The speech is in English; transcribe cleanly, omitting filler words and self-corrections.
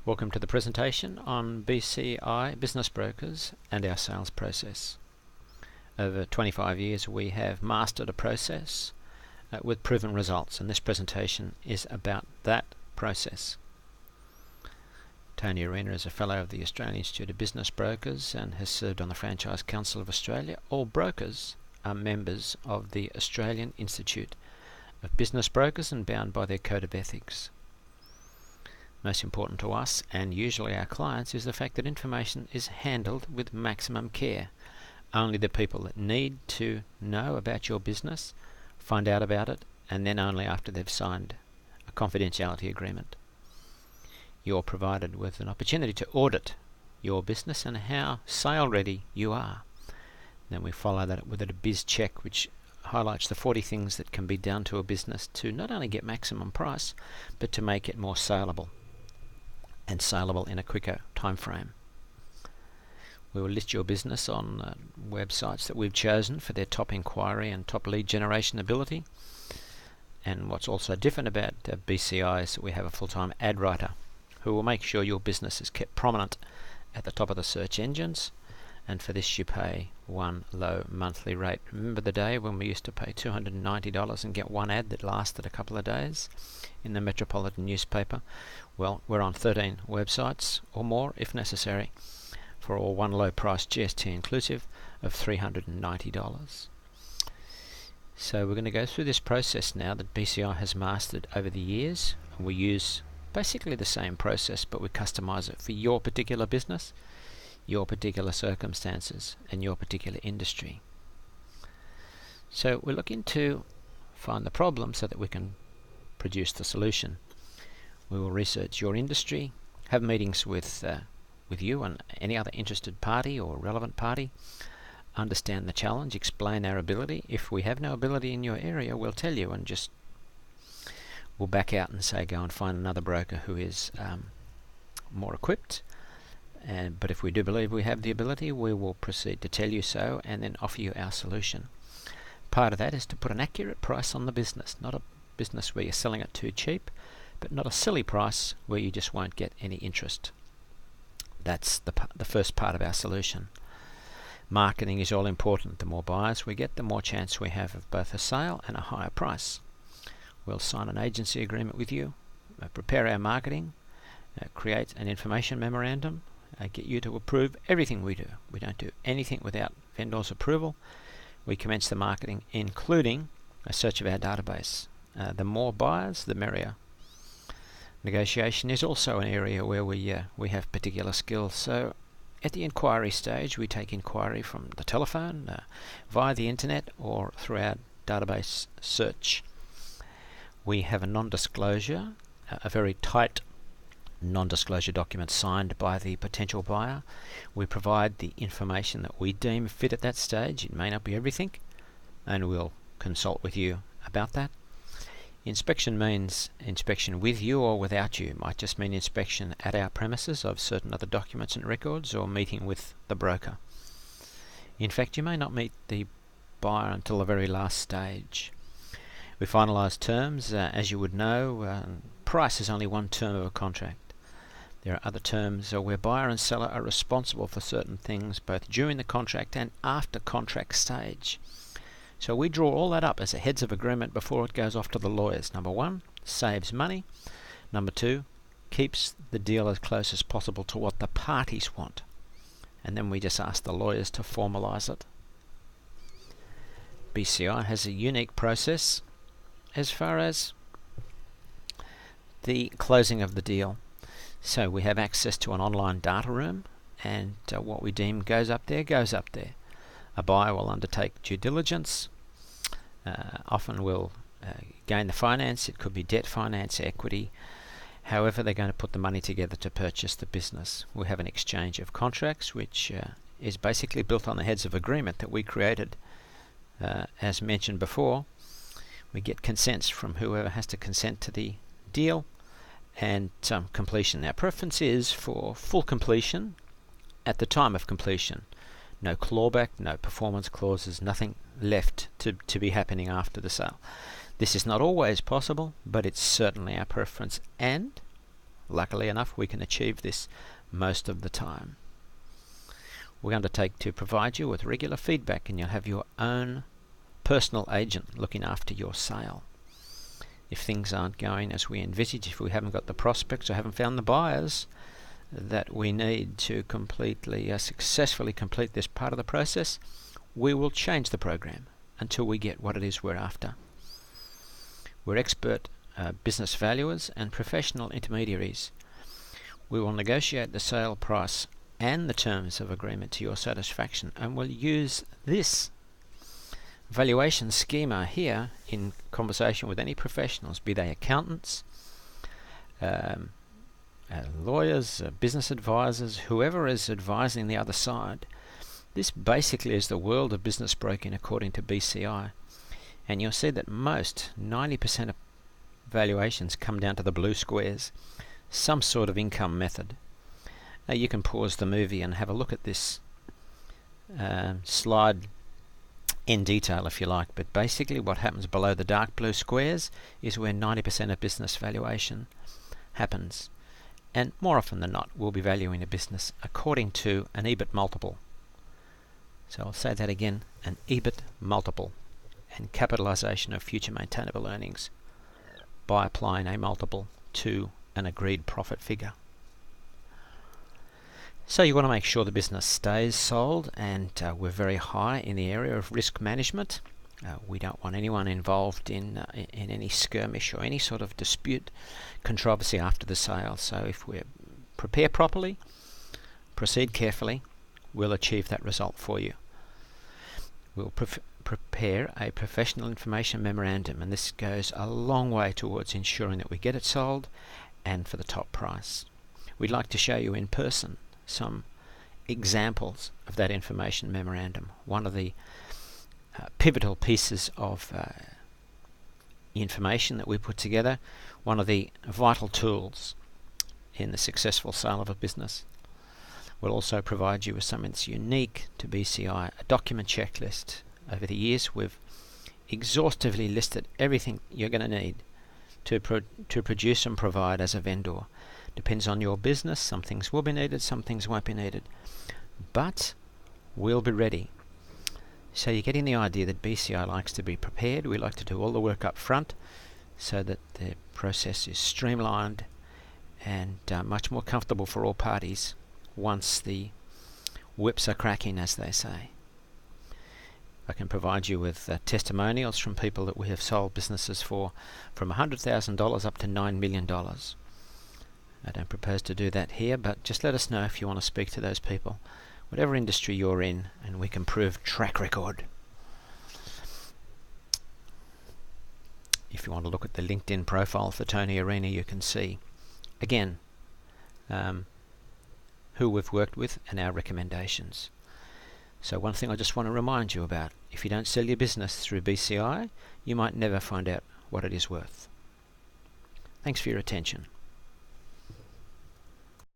Welcome to the presentation on BCI Business Brokers and our sales process. Over 25 years we have mastered a process with proven results, and this presentation is about that process. Tony Arena is a fellow of the Australian Institute of Business Brokers and has served on the Franchise Council of Australia. All brokers are members of the Australian Institute of Business Brokers and bound by their code of ethics. Most important to us, and usually our clients, is the fact that information is handled with maximum care. Only the people that need to know about your business find out about it, and then only after they've signed a confidentiality agreement. You're provided with an opportunity to audit your business and how sale ready you are. Then we follow that with a biz check, which highlights the 40 things that can be done to a business to not only get maximum price, but to make it more saleable, and saleable in a quicker time frame. We will list your business on websites that we've chosen for their top inquiry and top lead generation ability. And what's also different about BCI is that we have a full-time ad writer who will make sure your business is kept prominent at the top of the search engines, and for this you pay one low monthly rate. Remember the day when we used to pay $290 and get one ad that lasted a couple of days in the Metropolitan newspaper? Well, we're on 13 websites or more if necessary for all one low price, GST inclusive, of $390. So we're going to go through this process now that BCI has mastered over the years. We use basically the same process, but we customize it for your particular business, your particular circumstances, and your particular industry. So we're looking to find the problem so that we can produce the solution. We will research your industry, have meetings with you and any other interested party or relevant party, understand the challenge, explain our ability. If we have no ability in your area, we'll tell you and we'll back out and say go and find another broker who is more equipped. But if we do believe we have the ability, we will proceed to tell you so and then offer you our solution. Part of that is to put an accurate price on the business, not a business where you're selling it too cheap, but not a silly price where you just won't get any interest. That's the first part of our solution. Marketing is all important. The more buyers we get, the more chance we have of both a sale and a higher price. We'll sign an agency agreement with you, prepare our marketing, create an information memorandum, get you to approve everything we do. We don't do anything without vendors' approval. We commence the marketing, including a search of our database. The more buyers, the merrier. Negotiation is also an area where we have particular skills. So at the inquiry stage, we take inquiry from the telephone, via the internet, or through our database search. We have a non-disclosure, a very tight non-disclosure document signed by the potential buyer. We provide the information that we deem fit at that stage. It may not be everything, and we'll consult with you about that. Inspection means inspection with you or without you. It might just mean inspection at our premises of certain other documents and records, or meeting with the broker. In fact, you may not meet the buyer until the very last stage. We finalise terms. As you would know, price is only one term of a contract. There are other terms where buyer and seller are responsible for certain things both during the contract and after contract stage. So we draw all that up as a heads of agreement before it goes off to the lawyers. Number one, saves money. Number two, keeps the deal as close as possible to what the parties want. And then we just ask the lawyers to formalise it. BCI has a unique process as far as the closing of the deal. So we have access to an online data room, and what we deem goes up there, goes up there. A buyer will undertake due diligence, often will gain the finance. It could be debt finance, equity. However, they're going to put the money together to purchase the business. We have an exchange of contracts, which is basically built on the heads of agreement that we created. As mentioned before, we get consents from whoever has to consent to the deal, and completion. Our preference is for full completion at the time of completion. No clawback, no performance clauses, nothing left to be happening after the sale. This is not always possible, but it's certainly our preference, and Luckily enough, we can achieve this most of the time. We're going to take to provide you with regular feedback, and you'll have your own personal agent looking after your sale. If things aren't going as we envisage, if we haven't got the prospects or haven't found the buyers that we need to completely successfully complete this part of the process, we will change the program until we get what it is we're after. We're expert business valuers and professional intermediaries. We will negotiate the sale price and the terms of agreement to your satisfaction, and we'll use this valuation schema here in conversation with any professionals, be they accountants, lawyers, business advisors, whoever is advising the other side. This basically is the world of business broking according to BCI, and you'll see that most 90% of valuations come down to the blue squares, some sort of income method. Now you can pause the movie and have a look at this slide in detail if you like, but basically what happens below the dark blue squares is where 90% of business valuation happens, and more often than not we'll be valuing a business according to an EBIT multiple. So I'll say that again, an EBIT multiple, and capitalization of future maintainable earnings by applying a multiple to an agreed profit figure. So you want to make sure the business stays sold, and we're very high in the area of risk management. We don't want anyone involved in any skirmish or any sort of dispute, controversy after the sale. So if we prepare properly, proceed carefully, we'll achieve that result for you. We'll prepare a professional information memorandum, and this goes a long way towards ensuring that we get it sold and for the top price. We'd like to show you in person some examples of that information memorandum. One of the pivotal pieces of information that we put together, one of the vital tools in the successful sale of a business. We'll also provide you with something that's unique to BCI, a document checklist. Over the years we've exhaustively listed everything you're going to need to produce and provide as a vendor. Depends on your business. Some things will be needed, some things won't be needed, but we'll be ready. So you're getting the idea that BCI likes to be prepared. We like to do all the work up front so that the process is streamlined and much more comfortable for all parties once the whips are cracking, as they say. I can provide you with testimonials from people that we have sold businesses for from $100,000 up to $9 million. I don't propose to do that here, but just let us know if you want to speak to those people, whatever industry you're in, and we can prove track record. If you want to look at the LinkedIn profile for Tony Arena, you can see, again, who we've worked with and our recommendations. So one thing I just want to remind you about, if you don't sell your business through BCI, you might never find out what it is worth. Thanks for your attention.